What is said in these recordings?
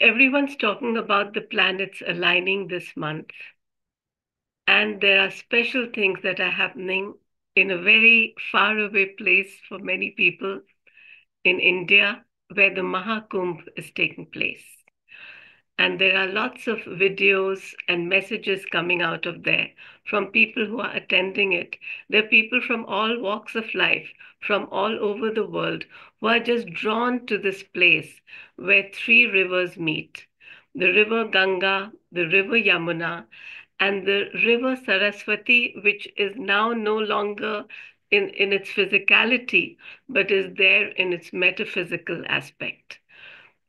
Everyone's talking about the planets aligning this month, and there are special things that are happening in a very faraway place for many people in India, where the Mahakumbh is taking place. And there are lots of videos and messages coming out of there from people who are attending it. There are people from all walks of life, from all over the world, who are just drawn to this place where three rivers meet: the river Ganga, the river Yamuna, and the river Saraswati, which is now no longer in its physicality, but is there in its metaphysical aspect.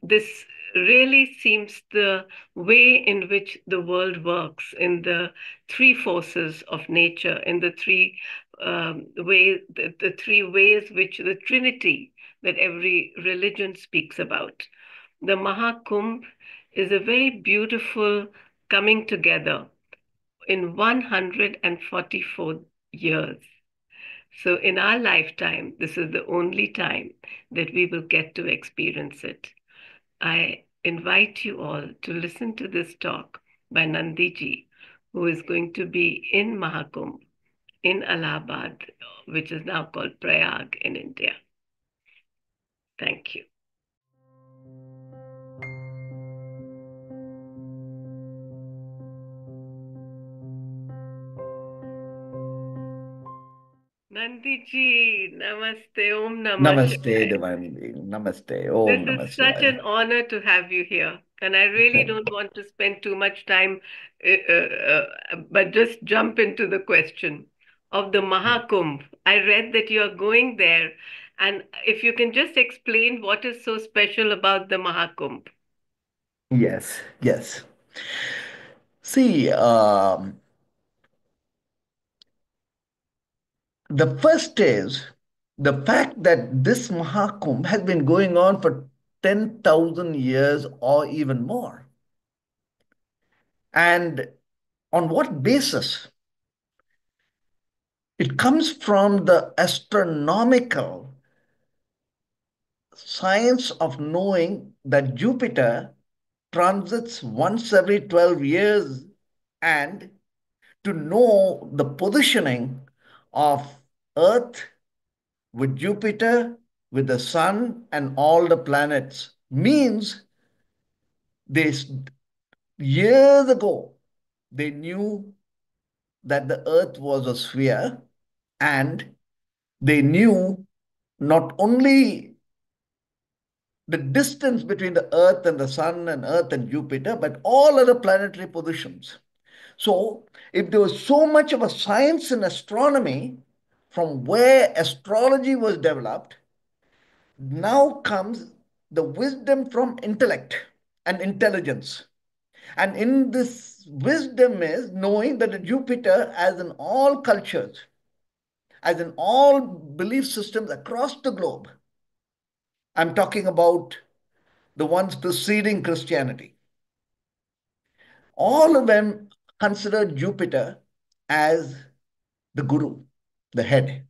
This really seems the way in which the world works, in the three forces of nature, in the the three ways which the Trinity that every religion speaks about. The Mahakumbh is a very beautiful coming together in 144 years. So, in our lifetime, this is the only time that we will get to experience it. I invite you all to listen to this talk by Nandhiji, who is going to be in Mahakumbh in Allahabad, which is now called Prayag in India. Thank you. Nandhiji, namaste, Om Namah Namaste, Shivaya. Divine Being. Namaste. This Om is Namah such Shivaya. an honor to have you here. And I really don't want to spend too much time, but just jump into the question of the Mahakumbh. I read that you are going there. And if you can just explain what is so special about the Mahakumbh. Yes, yes. See, the first is the fact that this Mahakumbh has been going on for 10,000 years or even more. And on what basis? It comes from the astronomical science of knowing that Jupiter transits once every 12 years, and to know the positioning of Earth with Jupiter, with the Sun, and all the planets means they years ago they knew that the Earth was a sphere, and they knew not only the distance between the Earth and the Sun and Earth and Jupiter, but all other planetary positions. So, if there was so much of a science in astronomy from where astrology was developed, now comes the wisdom from intellect and intelligence. And in this wisdom is knowing that Jupiter, as in all cultures, as in all belief systems across the globe, I'm talking about the ones preceding Christianity, all of them consider Jupiter as the guru, the head.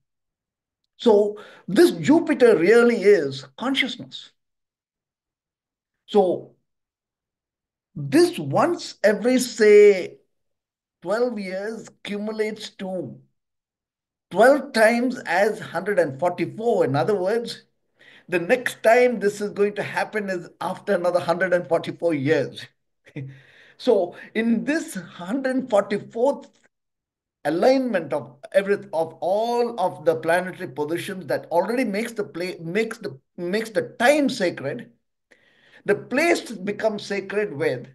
So this Jupiter really is consciousness. So this once every, say, 12 years accumulates to 12 times as 144. In other words, the next time this is going to happen is after another 144 years. So in this 144th alignment of all of the planetary positions that already makes the time sacred, the place becomes sacred with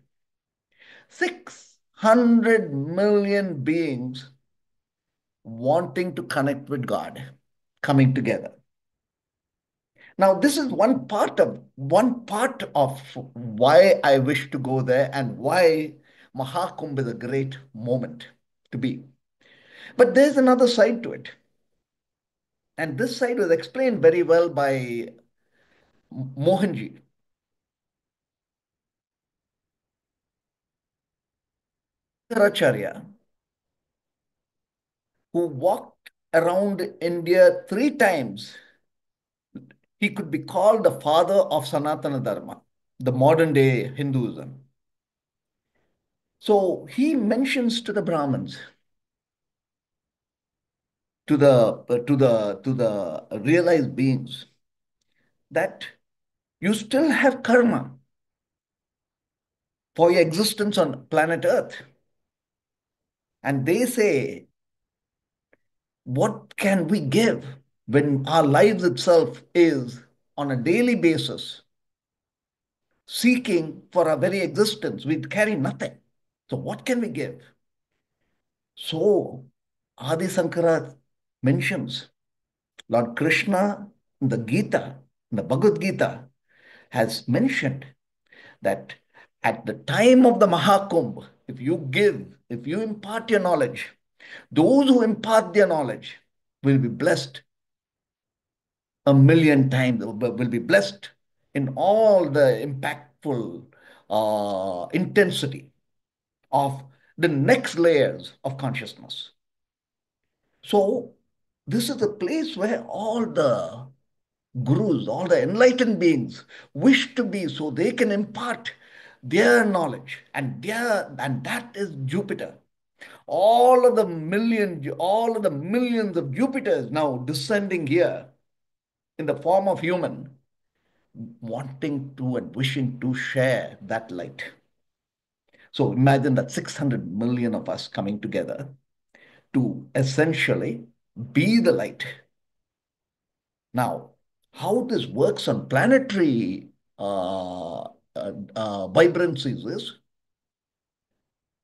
600 million beings wanting to connect with God coming together. Now, this is one part of why I wish to go there and why Mahakumbh is a great moment to be. But there's another side to it. And this side was explained very well by Mohanji. Acharya, who walked around India 3 times, he could be called the father of Sanatana Dharma. the modern day Hinduism. So he mentions to the Brahmins, to the realized beings, that you still have karma for your existence on planet Earth. And they say, what can we give when our lives itself is on a daily basis seeking for our very existence? We carry nothing. So what can we give? So Adi Sankara mentions Lord Krishna in the Gita, in the Bhagavad Gita, has mentioned that at the time of the Mahakumbh, if you give, if you impart your knowledge, those who impart their knowledge will be blessed a million times, will be blessed in all the impactful intensity of the next layers of consciousness. So, this is a place where all the gurus, all the enlightened beings wish to be, so they can impart their knowledge, and that is Jupiter. All of the millions of Jupiters now descending here in the form of human, wanting to and wishing to share that light. So imagine that 600 million of us coming together to essentially be the light. Now, how this works on planetary vibrancies is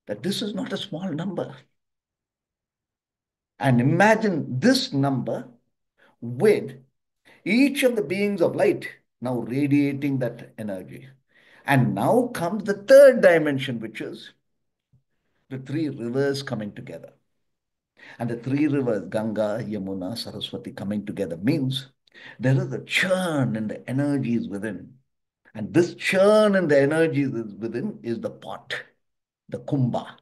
that this is not a small number. And imagine this number with each of the beings of light now radiating that energy. And now comes the third dimension, which is the three rivers coming together. And the three rivers, Ganga, Yamuna, Saraswati, coming together means there is a churn in the energies within. And this churn in the energies within is the pot, the kumbha,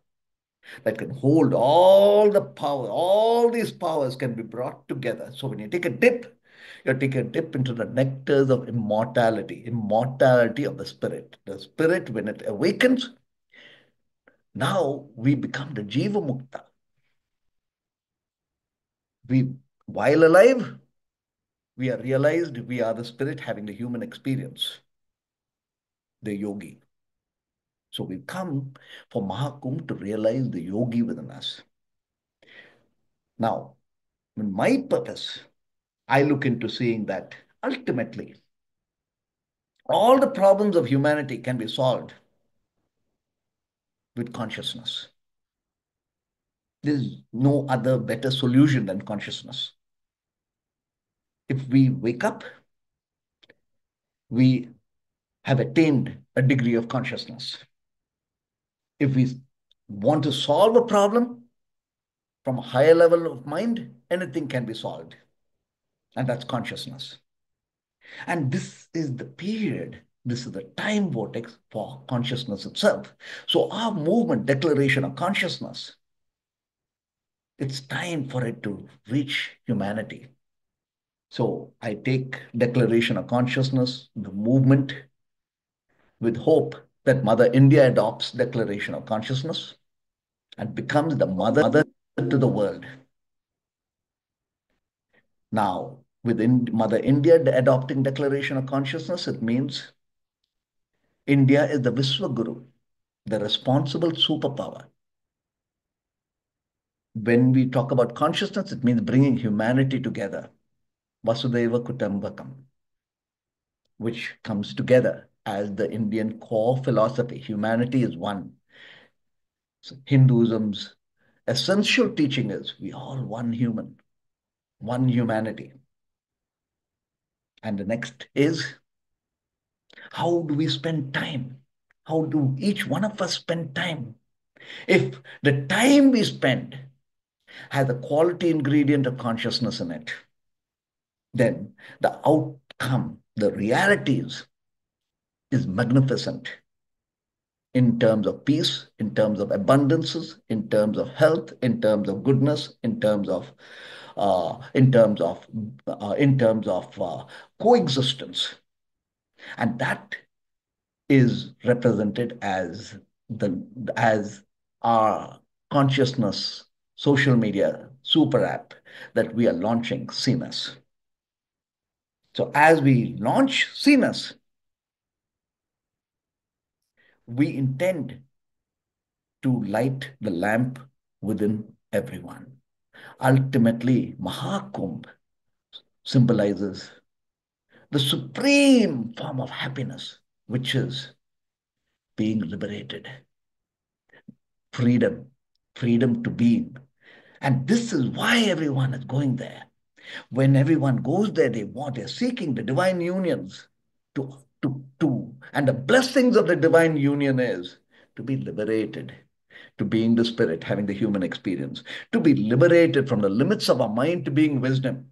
that can hold all the power. All these powers can be brought together. So when you take a dip, you take a dip into the nectars of immortality, immortality of the spirit. The spirit, when it awakens, now we become the Jiva Mukta. We, while alive, we are realized we are the spirit having the human experience, the yogi. So we come for Mahakumbh to realize the yogi within us. Now, in my purpose, I look into seeing that ultimately all the problems of humanity can be solved with consciousness. There's no other better solution than consciousness. If we wake up, we have attained a degree of consciousness. If we want to solve a problem from a higher level of mind, anything can be solved. And that's consciousness. And this is the period, this is the time vortex for consciousness itself. So our movement, declaration of consciousness, it's time for it to reach humanity. So I take declaration of consciousness, the movement, with hope that Mother India adopts declaration of consciousness and becomes the mother to the world. Now, within Mother India adopting declaration of consciousness, it means India is the Vishwaguru, the responsible superpower. When we talk about consciousness, it means bringing humanity together. Vasudeva Kutumbakam, which comes together as the Indian core philosophy. Humanity is one. So Hinduism's essential teaching is we are one human, one humanity. And the next is, how do we spend time? How do each one of us spend time? If the time we spend has a quality ingredient of consciousness in it, then the outcome, the realities is magnificent in terms of peace, in terms of abundances, in terms of health, in terms of goodness, in terms of coexistence. And that is represented as our consciousness social media super app that we are launching, CNS. So as we launch CNS, we intend to light the lamp within everyone. Ultimately, Mahakumbh symbolizes the supreme form of happiness, which is being liberated, freedom, freedom to being. And this is why everyone is going there. When everyone goes there, they're seeking the divine unions and the blessings of the divine union is to be liberated, to being the spirit, having the human experience, to be liberated from the limits of our mind to being wisdom,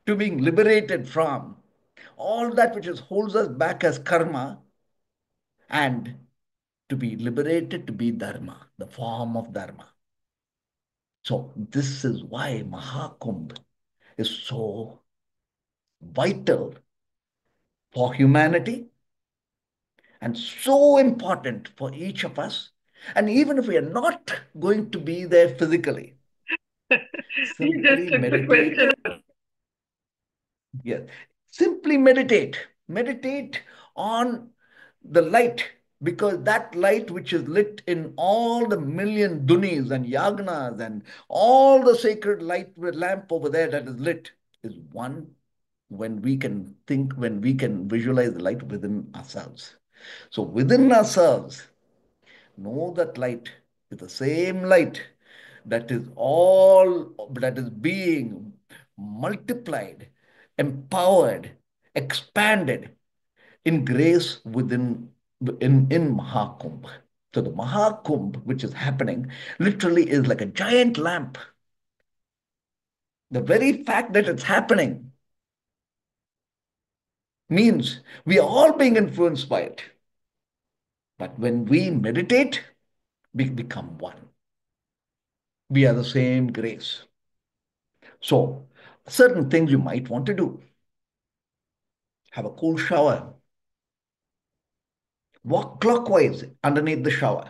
to being liberated from all that which holds us back as karma, and to be liberated to be dharma, the form of dharma. So this is why Mahakumbh is so vital for humanity and so important for each of us. And even if we are not going to be there physically, You just simply took the meditate. question. Yes, simply meditate. Meditate on the light, because that light which is lit in all the million dunis and yagnas and all the sacred light lamp over there that is lit is one. When we can think, when we can visualize the light within ourselves. So within ourselves, know that light is the same light that is being multiplied, empowered, expanded in grace in Mahakumbh. So the Mahakumbh, which is happening, literally is like a giant lamp. The very fact that it's happening means we are all being influenced by it. But when we meditate, we become one. We are the same grace. So, certain things you might want to do: have a cool shower, walk clockwise underneath the shower,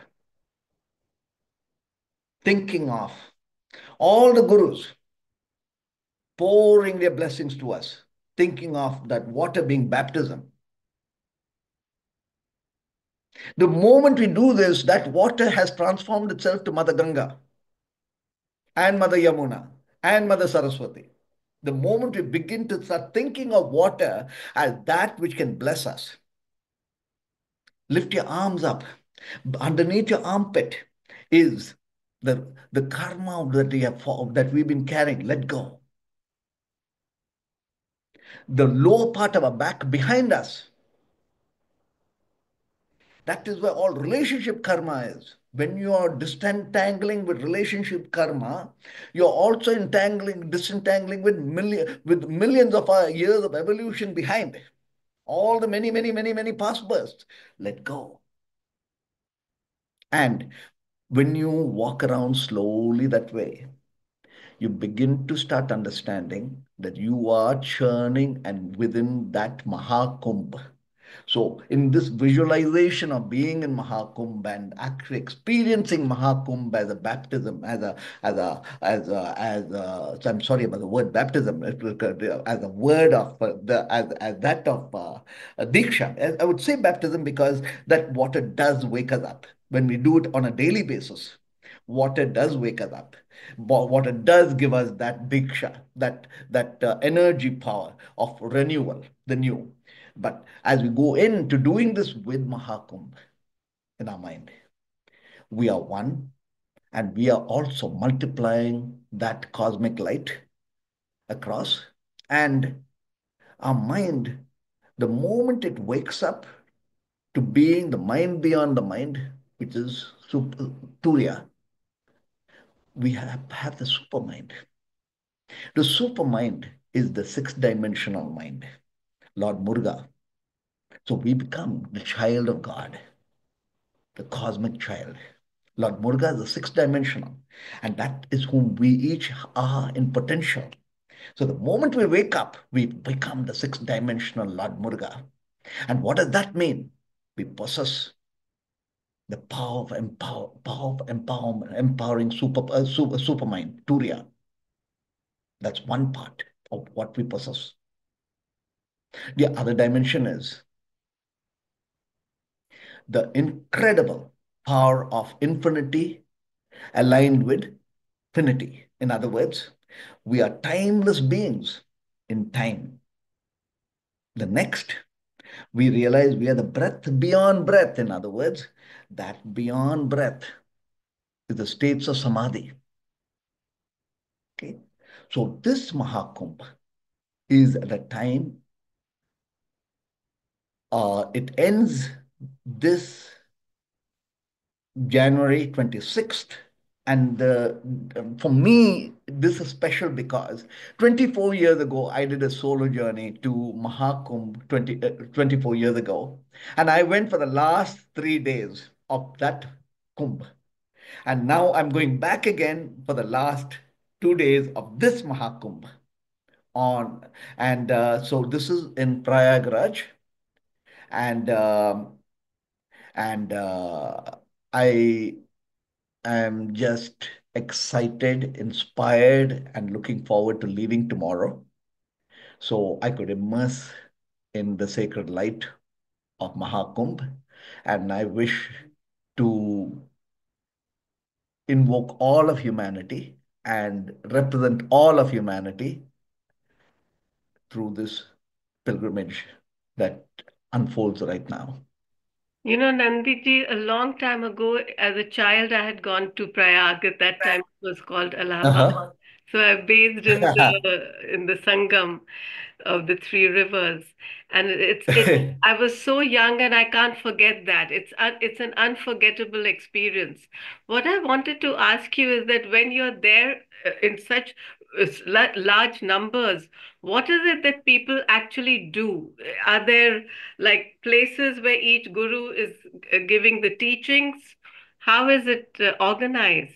thinking of all the gurus pouring their blessings to us, thinking of that water being baptism. The moment we do this, that water has transformed itself to Mother Ganga and Mother Yamuna and Mother Saraswati. The moment we begin to start thinking of water as that which can bless us, lift your arms up. Underneath your armpit is the karma that we've been carrying. Let go. The lower part of our back behind us, that is where all relationship karma is. When you are disentangling with relationship karma, you're also disentangling with millions of years of evolution behind. All the many past births. Let go. And when you walk around slowly that way, you begin to start understanding that you are churning and within that Mahakumbh. So, in this visualization of being in Mahakumbh and actually experiencing Mahakumbh as a baptism, so I'm sorry about the word baptism, as a word of as that of Diksha. I would say baptism because that water does wake us up when we do it on a daily basis. Water does wake us up. Water does give us that diksha, that energy power of renewal, the new. But as we go into doing this with Mahakumbh in our mind, we are one, and we are also multiplying that cosmic light across. And our mind, the moment it wakes up to being the mind beyond the mind, which is Turiya, we have the super mind. The super mind is the sixth dimensional mind, Lord Murga. So we become the child of God, the cosmic child. Lord Murga is the sixth dimensional, and that is whom we each are in potential. So the moment we wake up, we become the sixth dimensional Lord Murga. And what does that mean? We possess the power of empowerment, empowering supermind, Turiya. That's one part of what we possess. The other dimension is the incredible power of infinity aligned with finity. In other words, we are timeless beings in time. The next, we realize we are the breath beyond breath. In other words, that beyond breath is the states of samadhi. Okay. So this Mahakumbh is at a time, it ends this January 26th. And for me, this is special because 24 years ago, I did a solo journey to Mahakumbh 24 years ago. And I went for the last 3 days of that Kumbh. And now I'm going back again for the last 2 days of this Mahakumbh on. And so this is in Prayagraj. And and I am just excited, inspired, and looking forward to leaving tomorrow so I could immerse in the sacred light of Mahakumbh. And I wish to invoke all of humanity and represent all of humanity through this pilgrimage that unfolds right now. You know, Nandhiji, a long time ago, as a child, I had gone to Prayag. At that time, it was called Allahabad. Uh-huh. So I bathed in the Sangam of the three rivers, and it's. I was so young, and I can't forget that. It's an unforgettable experience. What I wanted to ask you is that when you're there in such large numbers, what is it that people actually do? Are there like places where each guru is giving the teachings? How is it organized?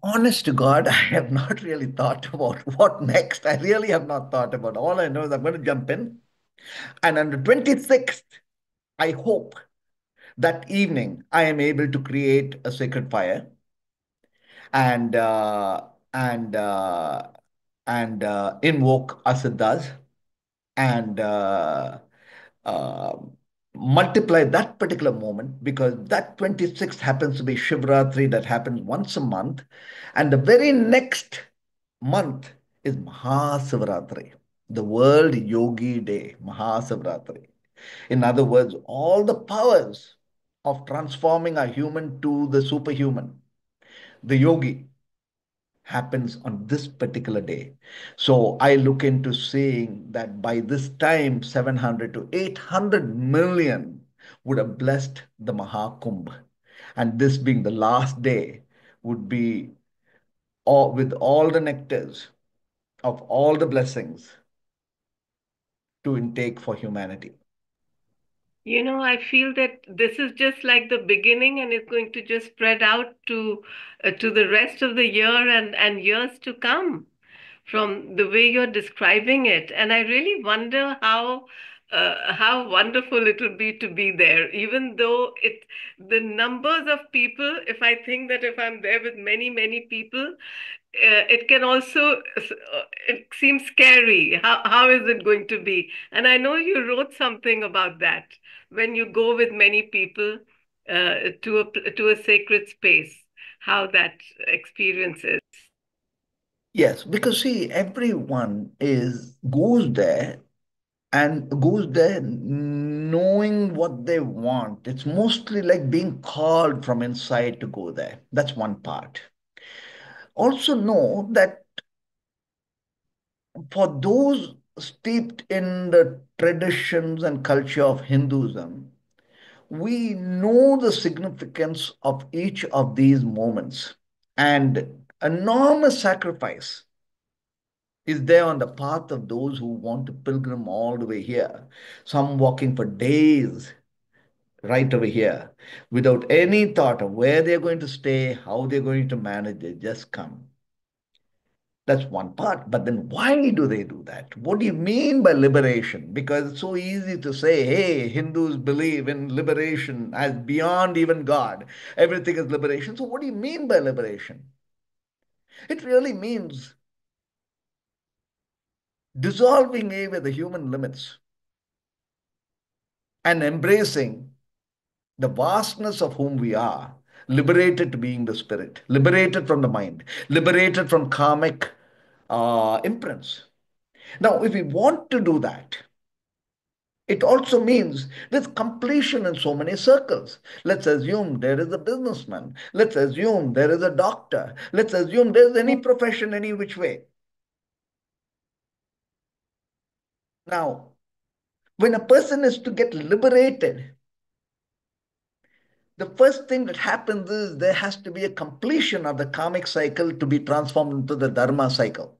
Honest to God, I have not really thought about what next. I really have not thought about. All I know is I'm going to jump in. And on the 26th, I hope that evening I am able to create a sacred fire and and uh, invoke Asiddhas and uh, multiply that particular moment because that 26th happens to be Shivratri that happens once a month. And the very next month is Mahasivaratri, the World Yogi Day, Mahasivaratri. In other words, all the powers of transforming a human to the superhuman, the yogi, happens on this particular day. So I look into seeing that by this time, 700 to 800 million would have blessed the Mahakumbh. And this being the last day, would be all, with all the nectars of all the blessings to intake for humanity. You know, I feel that this is just like the beginning, and it's going to just spread out to the rest of the year and years to come, from the way you're describing it. And I really wonder how wonderful it would be to be there, even though the numbers of people, if I think that if I'm there with many, many people, it can also, it seems scary. How is it going to be? And I know you wrote something about that when you go with many people to a sacred space, how that experience is. Yes, because see, everyone is goes there and goes there knowing what they want. It's mostly like being called from inside to go there. That's one part. Also, know that for those steeped in the traditions and culture of Hinduism, we know the significance of each of these moments and enormous sacrifice is there on the path of those who want to pilgrim all the way here, some walking for days right over here without any thought of where they're going to stay, how they're going to manage. They just come. That's one part. But then why do they do that? What do you mean by liberation? Because it's so easy to say, hey, Hindus believe in liberation as beyond even God. Everything is liberation. So what do you mean by liberation? It really means dissolving away the human limits and embracing the vastness of whom we are, liberated to being the spirit, liberated from the mind, liberated from karmic imprints. Now, if we want to do that, it also means there's completion in so many circles. Let's assume there is a businessman. Let's assume there is a doctor. Let's assume there's any profession, any which way. Now, when a person is to get liberated, the first thing that happens is there has to be a completion of the karmic cycle to be transformed into the dharma cycle.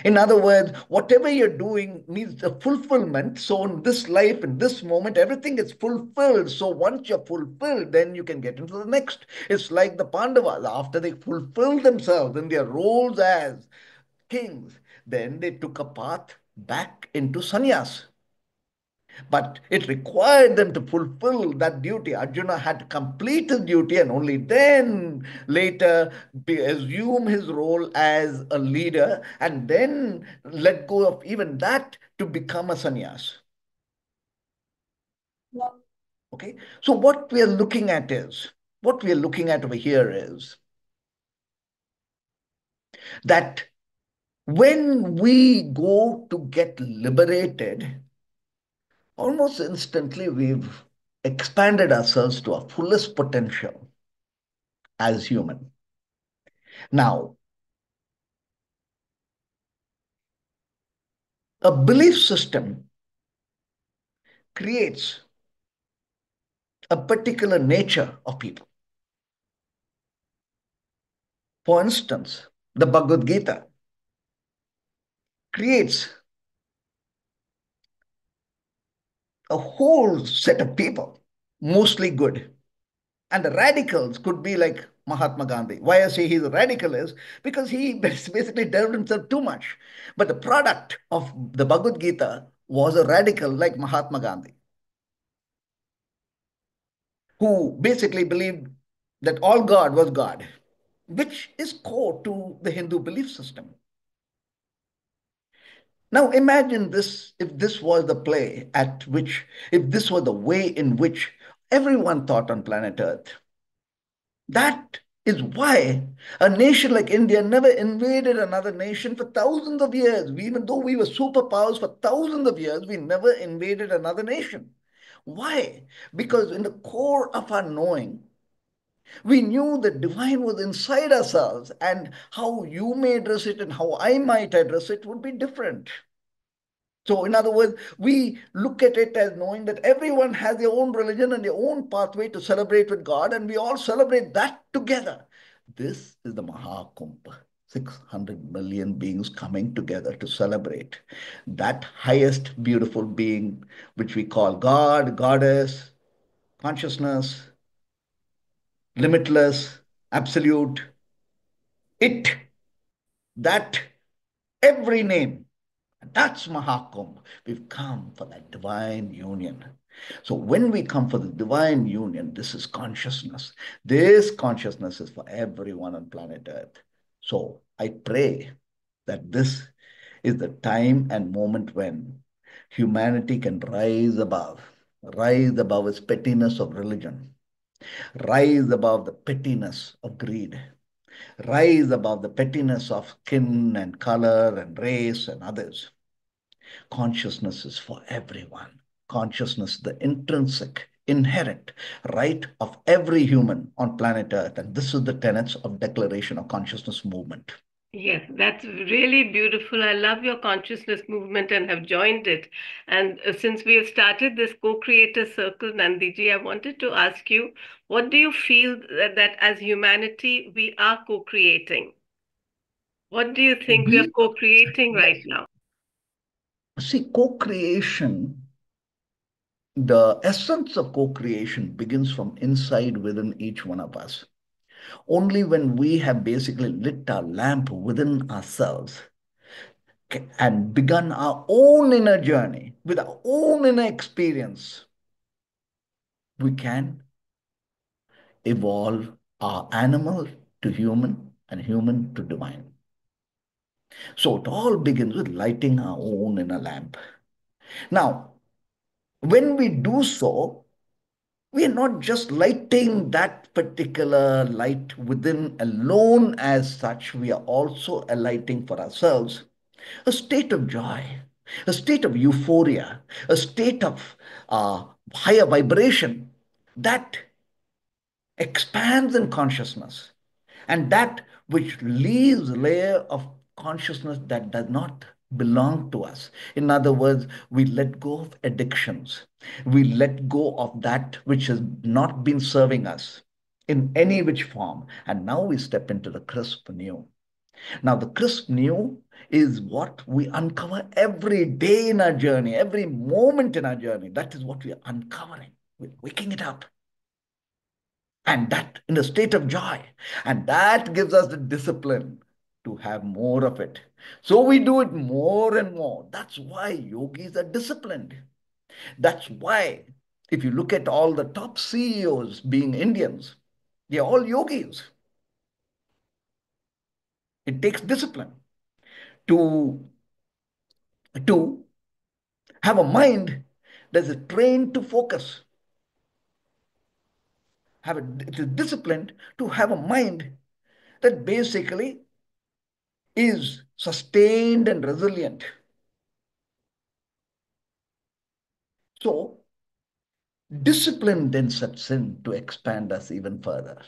In other words, whatever you're doing needs a fulfillment. So in this life, in this moment, everything is fulfilled. So once you're fulfilled, then you can get into the next. It's like the Pandavas, after they fulfilled themselves in their roles as kings, then they took a path back into sannyas. But it required them to fulfill that duty. Arjuna had to complete his duty and only then later assume his role as a leader and then let go of even that to become a sannyas. Okay, so what we are looking at over here is that when we go to get liberated, almost instantly we've expanded ourselves to our fullest potential as human. Now, a belief system creates a particular nature of people. For instance, the Bhagavad Gita creates a whole set of people, mostly good. And the radicals could be like Mahatma Gandhi. Why I say he's a radical is because he basically delved himself too much. But the product of the Bhagavad Gita was a radical like Mahatma Gandhi, who basically believed that all God was God, which is core to the Hindu belief system. Now imagine this if this was the play at which, if this was the way in which everyone thought on planet Earth. That is why a nation like India never invaded another nation for thousands of years. Even though we were superpowers for thousands of years, we never invaded another nation. Why? Because in the core of our knowing, we knew the divine was inside ourselves, and how you may address it and how I might address it would be different. So, in other words, we look at it as knowing that everyone has their own religion and their own pathway to celebrate with God, and we all celebrate that together. This is the Mahakumbh. 600 million beings coming together to celebrate that highest beautiful being, which we call God, Goddess, consciousness, limitless, absolute, it, that, every name. That's Mahakumbh. We've come for that divine union. So when we come for the divine union, this is consciousness. This consciousness is for everyone on planet Earth. So I pray that this is the time and moment when humanity can rise above its pettiness of religion, rise above the pettiness of greed, rise above the pettiness of skin and color and race and others. Consciousness is for everyone. Consciousness, the intrinsic, inherent right of every human on planet Earth. And this is the tenets of Declaration of Consciousness movement. Yes, that's really beautiful. I love your consciousness movement and have joined it. And since we have started this co-creator circle, Nandhiji, I wanted to ask you, what do you feel that as humanity we are co-creating? What do you think we are We co-creating right now? see co-creation, the essence of co-creation begins from inside within each one of us. Only when we have basically lit our lamp within ourselves and begun our own inner journey with our own inner experience, we can evolve our animal to human and human to divine. So it all begins with lighting our own inner lamp. Now, when we do so, we are not just lighting that particular light within alone as such, we are also alighting for ourselves a state of joy, a state of euphoria, a state of higher vibration that expands in consciousness, and that which leaves a layer of consciousness that does not belong to us. In other words, we let go of addictions, we let go of that which has not been serving us in any which form, and now we step into the crisp new. Now the crisp new is what we uncover every day in our journey, every moment in our journey. That is what we are uncovering. We're waking it up, and that in a state of joy, and that gives us the discipline to have more of it, so we do it more and more. That's why yogis are disciplined. That's why if you look at all the top CEOs being Indians, they're all yogis. It takes discipline to to have a mind that's trained to focus, it is disciplined to have a mind that basically is sustained and resilient. So discipline then sets in to expand us even further.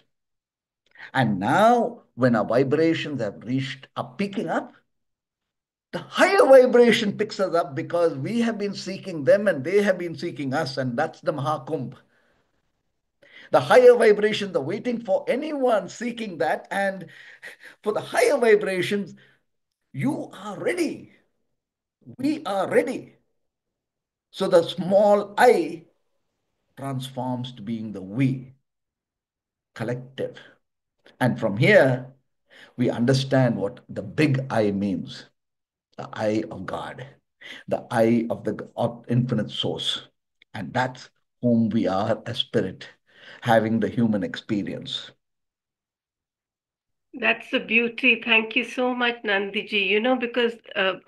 And now, when our vibrations have reached a peaking up, the higher vibration picks us up because we have been seeking them and they have been seeking us, and that's the Mahakumbh. The higher vibration, the waiting for anyone seeking that, and for the higher vibrations, you are ready. We are ready. So the small I transforms to being the we, collective. And from here, we understand what the big I means, the I of God, the I of the of infinite source. And that's whom we are as spirit, having the human experience. That's the beauty. Thank you so much, Nandhiji. Because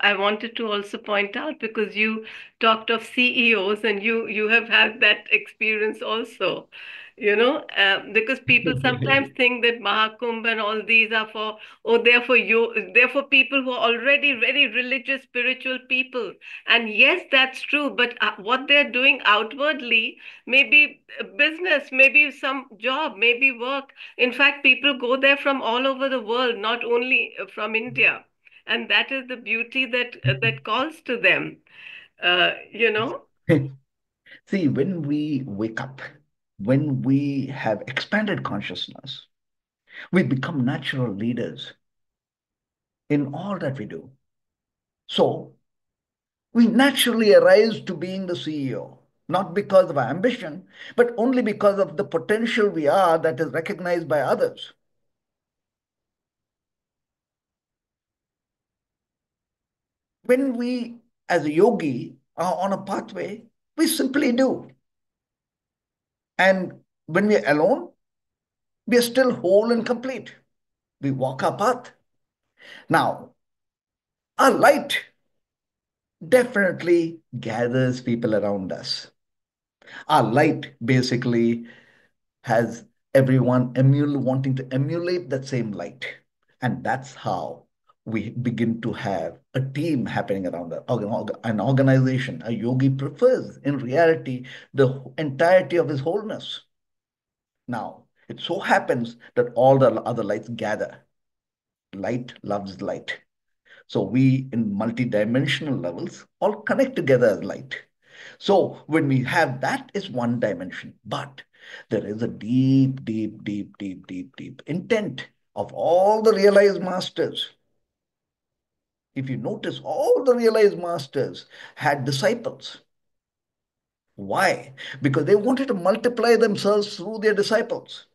I wanted to also point out, because you talked of CEOs and you have had that experience also. Because people sometimes think that Mahakumbh and all these are for, oh, they're for people who are already very religious, spiritual people. And yes, that's true. But what they're doing outwardly, maybe business, maybe some job, maybe work. In fact, people go there from all over the world, not only from India. And that is the beauty that calls to them. Uh, you know, See, when we wake up, when we have expanded consciousness, we become natural leaders in all that we do. So we naturally arise to being the CEO, not because of our ambition, but only because of the potential we are that is recognized by others. When we, as a yogi, are on a pathway, we simply do. And when we're alone, we are still whole and complete. We walk our path. Now, our light definitely gathers people around us. Our light basically has everyone wanting to emulate that same light. And that's how we begin to have a team happening around an organization. A yogi prefers, in reality, the entirety of his wholeness. Now, it so happens that all the other lights gather. Light loves light. So we, in multi-dimensional levels, all connect together as light. So when we have that is one dimension, but there is a deep, deep, deep, deep, deep, deep intent of all the realized masters. If you notice, all the realized masters had disciples. Why? Because they wanted to multiply themselves through their disciples.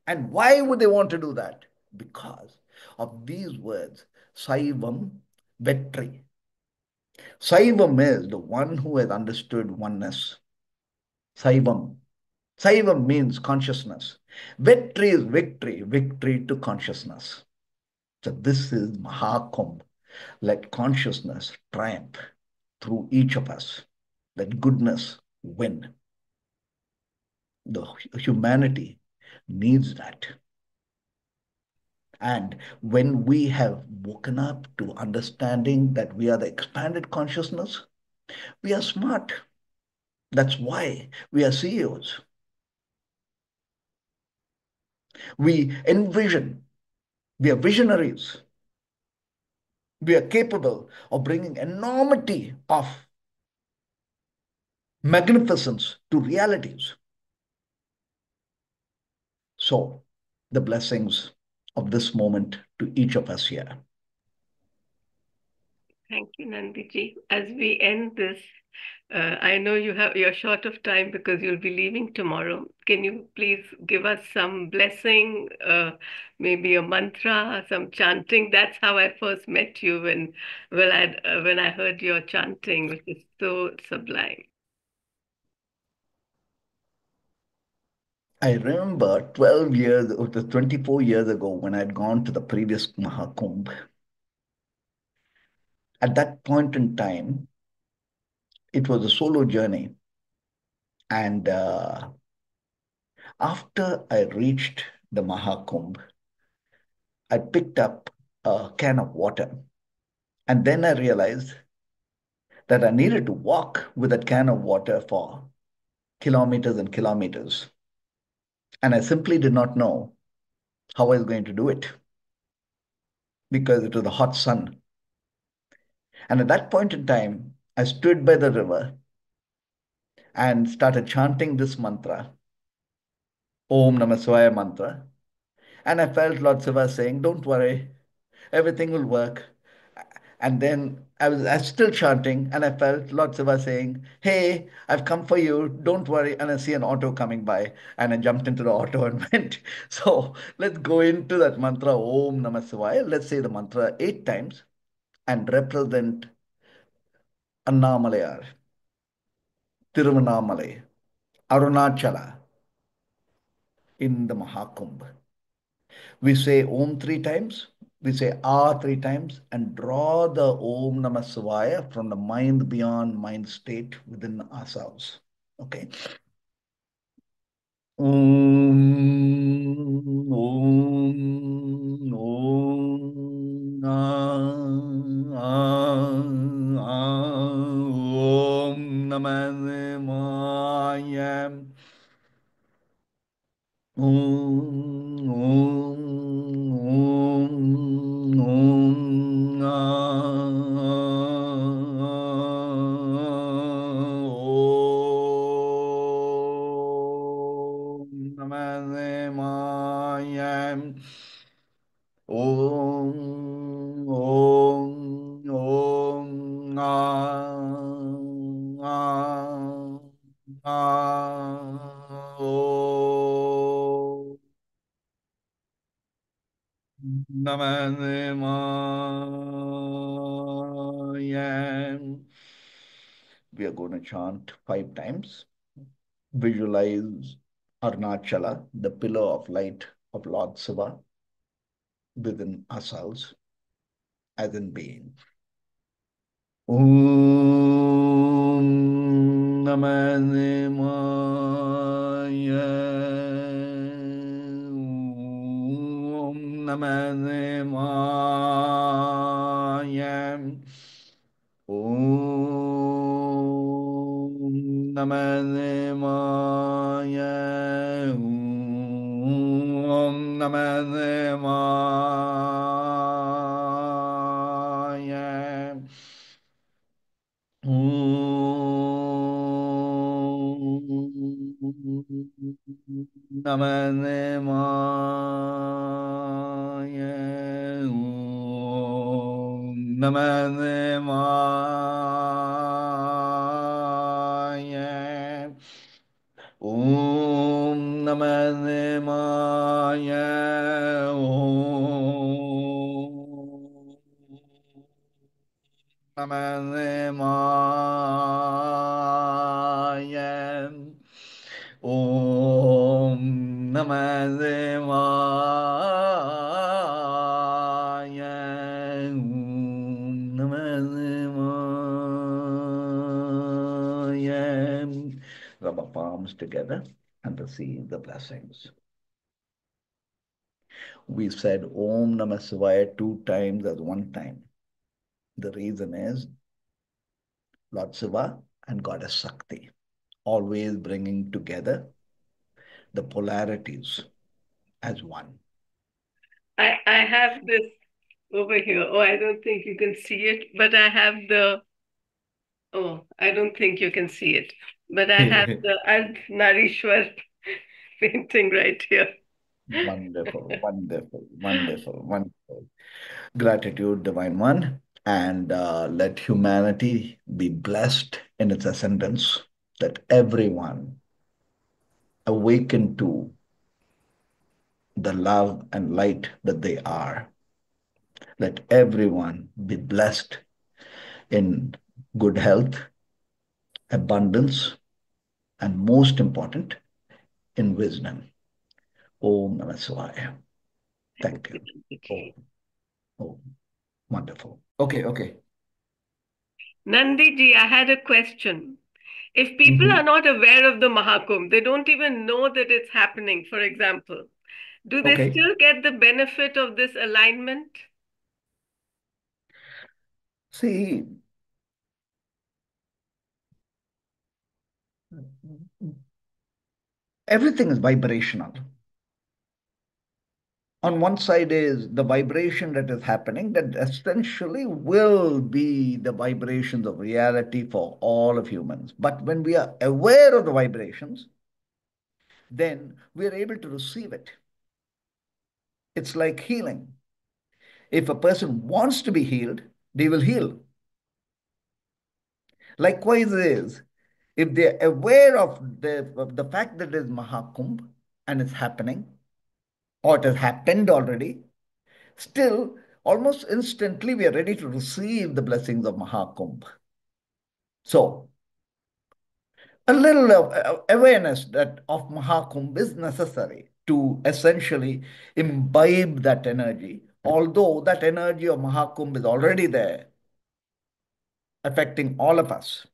And why would they want to do that? Because of these words, Saivam, Vetri. Saivam is the one who has understood oneness. Saivam. Saivam means consciousness. Vetri is victory, victory to consciousness. So this is Mahakumbh. Let consciousness triumph through each of us. Let goodness win. The humanity needs that. And when we have woken up to understanding that we are the expanded consciousness, we are smart. That's why we are CEOs. We envision, we are visionaries. We are capable of bringing enormity of magnificence to realities. So, the blessings of this moment to each of us here. Thank you, Nandhiji. As we end this, I know you're short of time because you'll be leaving tomorrow. Can you please give us some blessing, maybe a mantra, some chanting? That's how I first met you when I heard your chanting, which is so sublime. I remember 12 years, or 24 years ago when I'd gone to the previous Mahakumbh. At that point in time, it was a solo journey. And after I reached the Mahakumbh, I picked up a can of water. And then I realized that I needed to walk with that can of water for kilometers and kilometers. And I simply did not know how I was going to do it because it was the hot sun. And at that point in time, I stood by the river and started chanting this mantra, Om Namah Shivaya mantra. And I felt Lord Shiva saying, don't worry, everything will work. And then I was still chanting, and I felt Lord Shiva saying, hey, I've come for you, don't worry. And I see an auto coming by, and I jumped into the auto and went. So let's go into that mantra, Om Namah Shivaya. Let's say the mantra 8 times and represent Annamalayar, Tiruvannamalai, Arunachala in the Mahakumbh. We say Om 3 times, we say Ah 3 times, and draw the Om Namah Shivaya from the mind beyond mind state within ourselves. Okay. Om, Om, Om, Om Namah Shivaya. Om, Om, Om, Om, Om Namah Shivaya. Om, Om, Om, Om Namah Shivaya. We are going to chant 5 times. Visualize Arunachala, the pillar of light of Lord Shiva within ourselves as in being. Om Namah Shivaya. Om Namah Shivaya. Om Namah Shivaya. Om Namah Shivaya. Namah Shivaya. Om Namah Shivaya. Om Namah Namah Om Namah Shivaya. Om Namah Shivaya. Rub our palms together and receive the blessings. We said Om Namah Shivaya 2 times as 1 time. The reason is Lord Shiva and Goddess Shakti, always bringing together the polarities as one. I have this over here. Oh, I don't think you can see it, but I have the, oh, I don't think you can see it, but I have the Ardhnarishwar painting right here. Wonderful, wonderful, wonderful, wonderful. Gratitude, Divine One, and let humanity be blessed in its ascendance, that everyone awaken to the love and light that they are. Let everyone be blessed in good health, abundance, and most important, in wisdom. Om Namah Shivaya. Thank Thank you, you. Nandhiji. Oh, oh, wonderful. Okay, okay. Nandhiji, I had a question. If people are Mhm. not aware of the Mahakumbh, they don't even know that it's happening, for example, do they Okay. still get the benefit of this alignment? See, everything is vibrational. On one side is the vibration that is happening, that essentially will be the vibrations of reality for all of humans. But when we are aware of the vibrations, then we are able to receive it. It's like healing. If a person wants to be healed, they will heal. Likewise, is if they're aware of the fact that there's Mahakumbh and it's happening, or it has happened already, still, almost instantly, we are ready to receive the blessings of Mahakumbh. So, a little awareness that of Mahakumbh is necessary to essentially imbibe that energy, although that energy of Mahakumbh is already there, affecting all of us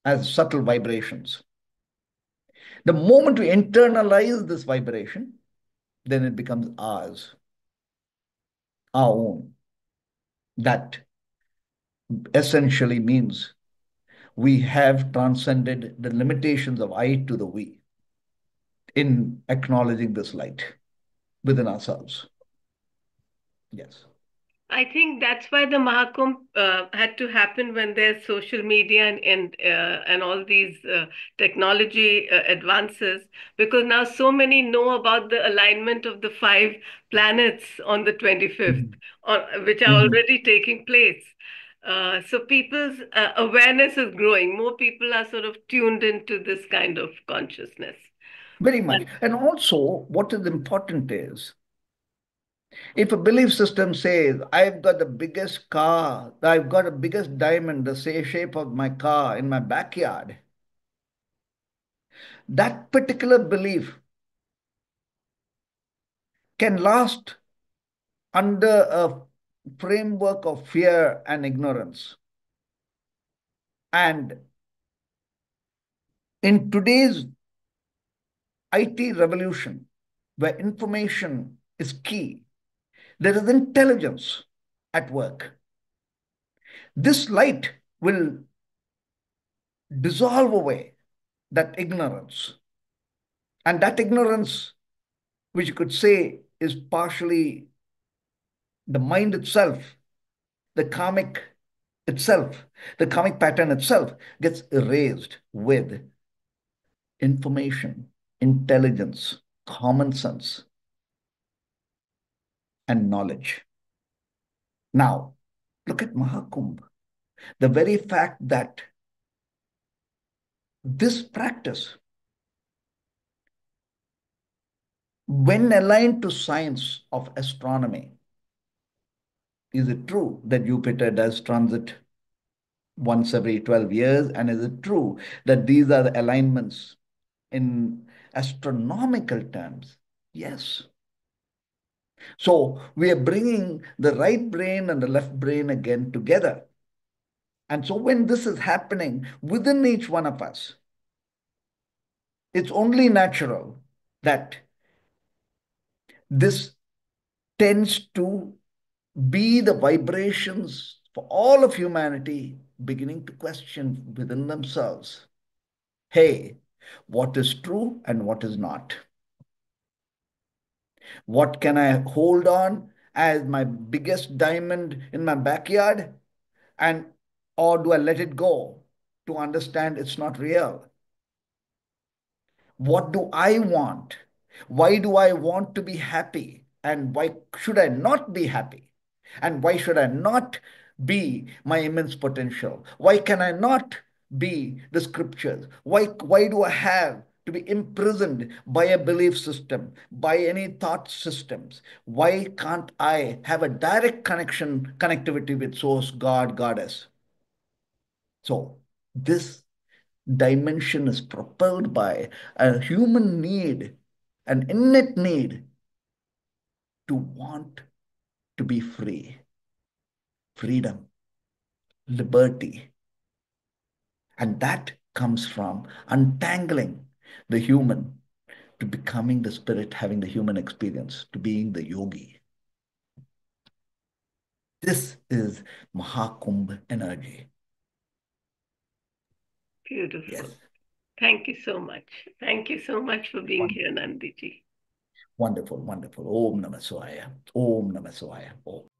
as subtle vibrations. The moment we internalize this vibration, then it becomes ours, our own. That essentially means we have transcended the limitations of I to the we in acknowledging this light within ourselves. Yes. I think that's why the Mahakumbh had to happen when there's social media and all these technology advances, because now so many know about the alignment of the five planets on the 25th, Mhm. which are Mhm. already taking place. So people's awareness is growing. More people are sort of tuned into this kind of consciousness. Very much. And also, what is important is if a belief system says, I've got the biggest car, I've got the biggest diamond, the same shape of my car in my backyard, that particular belief can last under a framework of fear and ignorance. And in today's IT revolution, where information is key, there is intelligence at work. This light will dissolve away that ignorance. And that ignorance, which you could say is partially the mind itself, the karmic itself, the karmic pattern itself, gets erased with information, intelligence, common sense, and knowledge. Now, look at Mahakumbh. The very fact that this practice When aligned to science of astronomy, is it true that Jupiter does transit once every 12 years? And is it true that these are the alignments in astronomical terms? Yes. So we are bringing the right brain and the left brain again together. And so when this is happening within each one of us, it's only natural that this tends to be the vibrations for all of humanity beginning to question within themselves, hey, what is true and what is not? What can I hold on as my biggest diamond in my backyard? And or do I let it go to understand it's not real? What do I want? Why do I want to be happy? And why should I not be happy? And why should I not be my immense potential? Why can I not be the scriptures? Why do I have to be imprisoned by a belief system, by any thought systems? Why can't I have a direct connectivity with source, God, goddess? So this dimension is propelled by a human need, an innate need to want to be free, freedom, liberty. And that comes from untangling the human to becoming the spirit, having the human experience, to being the yogi. This is Mahakumbh energy. Beautiful. Yes. Thank you so much. Thank you so much for being Wonderful, here, Nandhiji. wonderful, wonderful. Om Namah Shivaya. Om Namah Shivaya. Om.